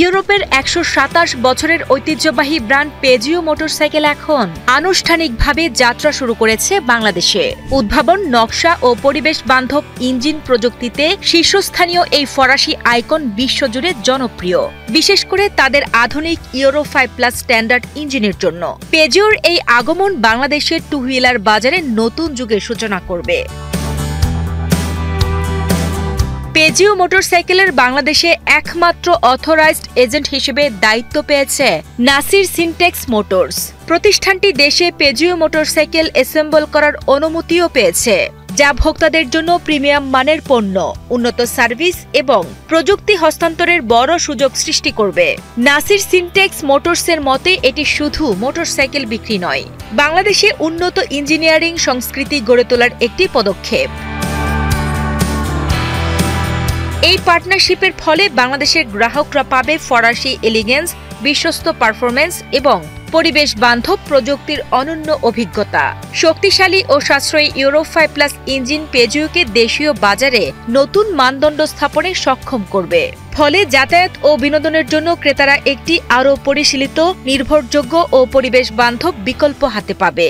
ইউরোপের ১২৭ বছরের ঐতিহ্যবাহী ব্র্যান্ড পেজিও মোটরসাইকেল এখন আনুষ্ঠানিকভাবে যাত্রা শুরু করেছে বাংলাদেশে। উদ্ভাবন, নকশা ও পরিবেশ বান্ধব ইঞ্জিন প্রযুক্তিতে শীর্ষস্থানীয় এই ফরাসি আইকন বিশ্বজুড়ে জনপ্রিয়, বিশেষ করে তাদের আধুনিক ইউরো 5+ স্ট্যান্ডার্ড ইঞ্জিনের জন্য। পেজিওর এই আগমন বাংলাদেশের টু হুইলার বাজারে নতুন যুগের সূচনা করবে। পেজিও মোটরসাইকেলের বাংলাদেশে একমাত্র অথরাইজড এজেন্ট হিসেবে দায়িত্ব পেয়েছে নাসির সিনটেক্স মোটরস। প্রতিষ্ঠানটি দেশে পেজিও মোটরসাইকেল অ্যাসেম্বল করার অনুমতিও পেয়েছে, যা ভোক্তাদের জন্য প্রিমিয়াম মানের পণ্য, উন্নত সার্ভিস এবং প্রযুক্তি হস্তান্তরের বড় সুযোগ সৃষ্টি করবে। নাসির সিনটেক্স মোটরসের মতে এটি শুধু মোটরসাইকেল বিক্রি নয়, বাংলাদেশে উন্নত ইঞ্জিনিয়ারিং সংস্কৃতি গড়ে তোলার একটি পদক্ষেপ। এই পার্টনারশিপের ফলে বাংলাদেশের গ্রাহকরা পাবে ফরাসি এলিগেন্স, বিশ্বস্ত পারফরম্যান্স এবং পরিবেশ বান্ধব প্রযুক্তির অনন্য অভিজ্ঞতা। শক্তিশালী ও সাশ্রয়ী ইউরো 5+ ইঞ্জিন পেজিওকে দেশীয় বাজারে নতুন মানদণ্ড স্থাপনে সক্ষম করবে। ফলে যাতায়াত ও বিনোদনের জন্য ক্রেতারা একটি আরও পরিশীলিত, নির্ভরযোগ্য ও পরিবেশ বান্ধব বিকল্প হাতে পাবে।